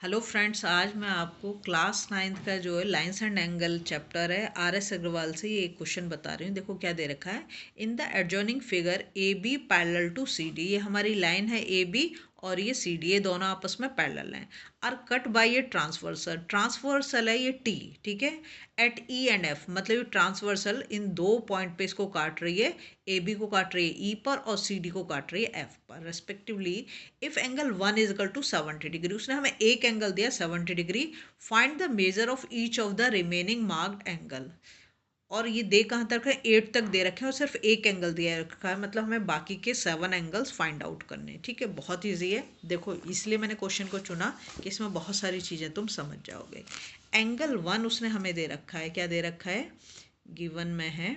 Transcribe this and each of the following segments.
Hello friends, आज मैं आपको क्लास 9th का जो है लाइंस एंड एंगल चैप्टर है आर.एस. अग्रवाल से ये एक क्वेश्चन बता रही हूँ। देखो क्या दे रखा है। In the adjoining figure A B parallel to C D, ये हमारी लाइन है ए बी और ये सी डी, ये दोनों आपस में पैरेलल हैं। आर कट बाय ये ट्रांसवर्सल है ये टी, ठीक है। एट ई एंड एफ, मतलब ये ट्रांसवर्सल इन दो पॉइंट पे इसको काट रही है। ए बी को काट रही है ई पर और सी डी को काट रही है एफ पर respectively. If angle 1 is equal to 70 degree, उसने हमें एक एंगल दिया 70 degree. Find the measure of each of the remaining marked angle. और ये दे कहाँ तक है, 8 तक दे रखे हैं और सिर्फ एक एंगल दिया रखा है, मतलब हमें बाकी के 7 एंगल्स फाइंड आउट करने हैं। ठीक है, बहुत ईजी है। देखो इसलिए मैंने क्वेश्चन को चुना कि इसमें बहुत सारी चीज़ें तुम समझ जाओगे। एंगल 1 उसने हमें दे रखा है, क्या दे रखा है, गिवन में है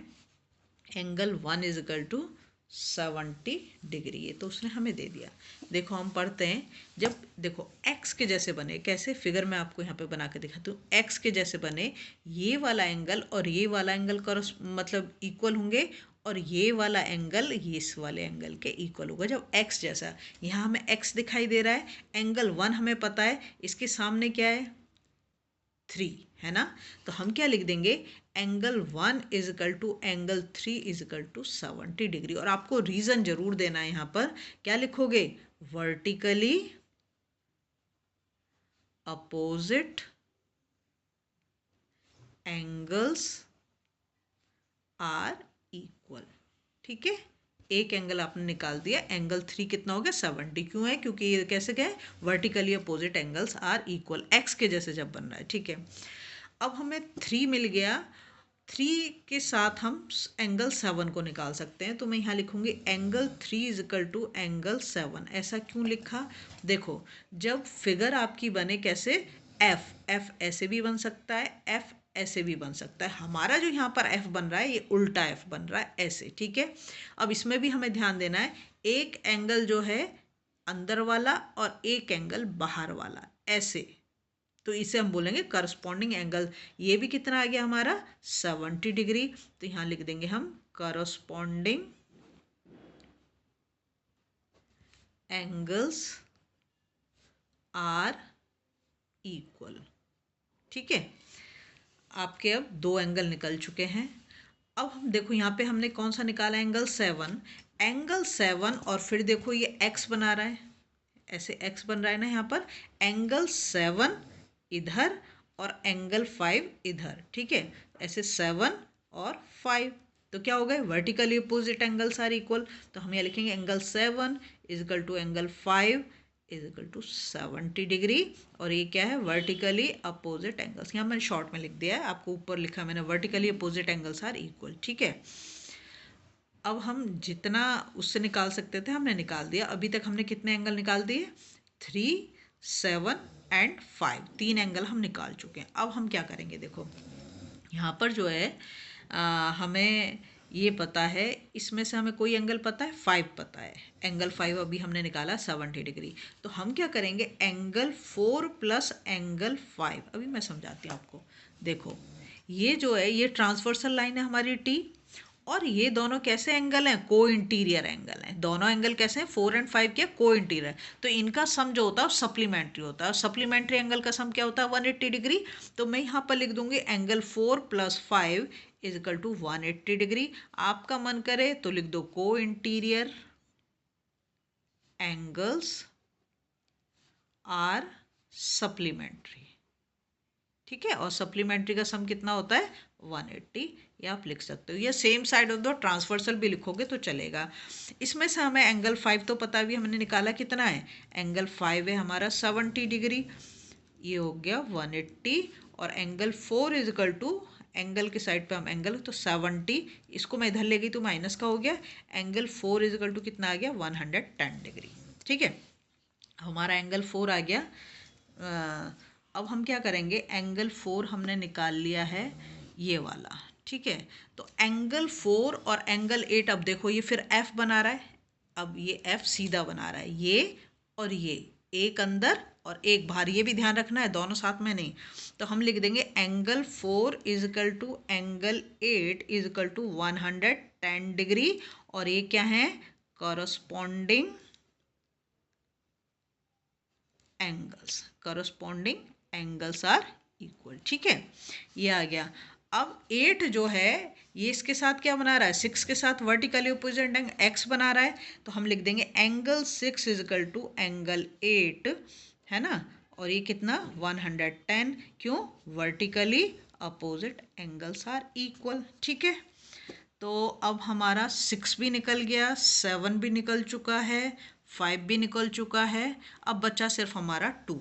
angle 1 is equal to 70 degree, ये तो उसने हमें दे दिया। देखो हम पढ़ते हैं, जब देखो x के जैसे बने, कैसे फिगर मैं आपको यहाँ पे बना के दिखाती हूँ। x के जैसे बने ये वाला एंगल और ये वाला एंगल मतलब इक्वल होंगे, और ये वाला एंगल ये इस वाले एंगल के इक्वल होगा जब x जैसा। यहाँ हमें x दिखाई दे रहा है, एंगल 1 हमें पता है, इसके सामने क्या है 3, है ना। तो हम क्या लिख देंगे, angle 1 is equal to angle 3 is equal to 70 degree. और आपको रीजन जरूर देना है यहाँ पर, क्या लिखोगे, vertically opposite angles are equal. ठीक है, एक एंगल आपने निकाल दिया, एंगल 3 कितना हो गया 70, क्यों है, क्योंकि ये कैसे गए, vertically opposite angles are equal, X के जैसे जब बन रहा है। ठीक है, अब हमें 3 मिल गया, 3 के साथ हम एंगल 7 को निकाल सकते हैं। तो मैं यहाँ लिखूंगी angle 3 is equal to angle 7। ऐसा क्यों लिखा, देखो जब फिगर आपकी बने कैसे, एफ ऐसे भी बन सकता है, एफ ऐसे भी बन सकता है। हमारा जो यहाँ पर एफ बन रहा है ये उल्टा एफ बन रहा है ऐसे। ठीक है, अब इसमें भी हमें ध्यान देना है, एक एंगल जो है अंदर वाला और एक एंगल बाहर वाला ऐसे, तो इसे हम बोलेंगे करस्पॉन्डिंग एंगल। ये भी कितना आ गया हमारा 70 डिग्री, तो यहाँ लिख देंगे हम करस्पॉन्डिंग एंगल्स आर इक्वल। ठीक है, आपके अब दो एंगल निकल चुके हैं। अब हम देखो यहाँ पे हमने कौन सा निकाला, एंगल 7। एंगल 7 और फिर देखो ये एक्स बना रहा है, ऐसे एक्स बन रहा है ना यहाँ पर, एंगल 7 इधर और एंगल 5 इधर। ठीक है, ऐसे 7 और 5, तो क्या हो गए, vertically opposite angles are equal. तो हम यहाँ लिखेंगे angle 7 is equal to angle 5 is equal to 70 degree, और ये क्या है, वर्टिकली अपोजिट एंगल्स। यहाँ मैंने शॉर्ट में लिख दिया है, आपको ऊपर लिखा मैंने vertically opposite angles are equal. ठीक है, अब हम जितना उससे निकाल सकते थे हमने निकाल दिया। अभी तक हमने कितने एंगल निकाल दिए, 3, 7 एंड 5, 3 एंगल हम निकाल चुके हैं। अब हम क्या करेंगे, देखो यहाँ पर जो है हमें ये पता है, इसमें से हमें कोई एंगल पता है, 5 पता है, एंगल 5 अभी हमने निकाला 70 डिग्री। तो हम क्या करेंगे, एंगल 4 प्लस एंगल 5, अभी मैं समझाती हूँ आपको। देखो ये जो है ये ट्रांसवर्सल लाइन है हमारी टी, और ये दोनों कैसे एंगल हैं, को इंटीरियर एंगल हैं। दोनों एंगल कैसे हैं, 4 एंड 5 के को इंटीरियर, तो इनका सम जो होता है वो सप्लीमेंट्री होता है। सप्लीमेंट्री एंगल का सम क्या होता है, 180 डिग्री। तो मैं यहाँ पर लिख दूंगी angle 4 plus 5 is equal to 180 degree. आपका मन करे तो लिख दो को इंटीरियर एंगल्स आर सप्लीमेंट्री। ठीक है, और सप्लीमेंट्री का सम कितना होता है 180, ये आप लिख सकते हो, या same side of the transversal भी लिखोगे तो चलेगा। इसमें से हमें एंगल 5 तो पता भी, हमने निकाला कितना है, एंगल 5 है हमारा 70 डिग्री, ये हो गया 180, और angle 4 is equal to, angle के साइड पे हम एंगल तो 70, इसको मैं इधर ले गई तो माइनस का हो गया, एंगल 4 इज इक्वल टू कितना आ गया 110 डिग्री। ठीक है, हमारा एंगल 4 आ गया। अब हम क्या करेंगे, एंगल 4 हमने निकाल लिया है ये वाला। ठीक है, तो एंगल 4 और एंगल 8, अब देखो ये फिर एफ बना रहा है, अब ये एफ सीधा बना रहा है, ये और ये, एक अंदर और एक बाहर, ये भी ध्यान रखना है, दोनों साथ में नहीं। तो हम लिख देंगे angle 4 is equal to angle 8 is equal to 110 degree, और ये क्या है, corresponding angles, corresponding angles are equal. ठीक है, ये आ गया। अब 8 जो है ये इसके साथ क्या बना रहा है, 6 के साथ वर्टिकली अपोजिट एंगल एक्स बना रहा है, तो हम लिख देंगे angle 6 is equal to angle 8, है ना। और ये कितना 110, क्यों, vertically opposite angles are equal. ठीक है, तो अब हमारा 6 भी निकल गया, 7 भी निकल चुका है, 5 भी निकल चुका है, अब बचा सिर्फ हमारा 2।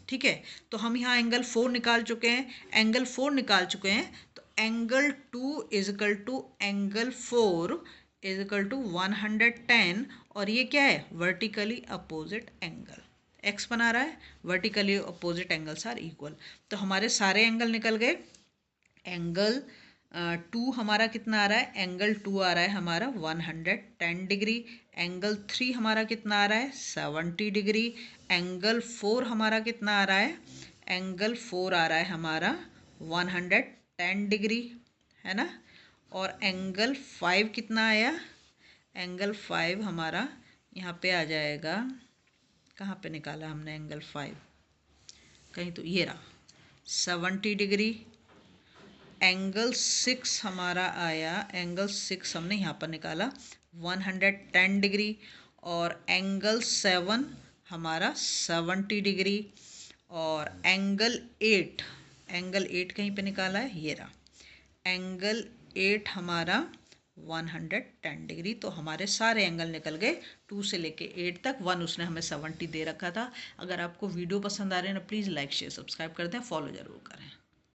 ठीक है, तो हम यहाँ एंगल 4 निकाल चुके हैं, एंगल 4 निकाल चुके हैं, तो angle 2 is equal to angle 4 is equal to 110, और ये क्या है, वर्टिकली अपोजिट एंगल, एक्स बना रहा है, vertically opposite angles are equal. तो हमारे सारे एंगल निकल गए। एंगल 2 हमारा कितना आ रहा है, एंगल 2 आ रहा है हमारा 110 डिग्री, एंगल 3 हमारा कितना आ रहा है 70 डिग्री, एंगल 4 हमारा कितना आ रहा है, एंगल 4 आ रहा है हमारा 110 डिग्री, है ना। और एंगल 5 कितना आया, एंगल 5 हमारा यहाँ पे आ जाएगा, कहाँ पे निकाला हमने एंगल 5, कहीं तो ये रहा 70 डिग्री। एंगल 6 हमारा आया, एंगल 6 हमने यहाँ पर निकाला 110 डिग्री, और एंगल 7 हमारा 70 डिग्री, और एंगल 8, एंगल 8 कहीं पे निकाला है, ये रहा एंगल 8 हमारा 110 डिग्री। तो हमारे सारे एंगल निकल गए 2 से लेके 8 तक। 1 उसने हमें 70 दे रखा था। अगर आपको वीडियो पसंद आ रहे हैं ना, प्लीज़ लाइक शेयर सब्सक्राइब कर दें, फॉलो ज़रूर करें।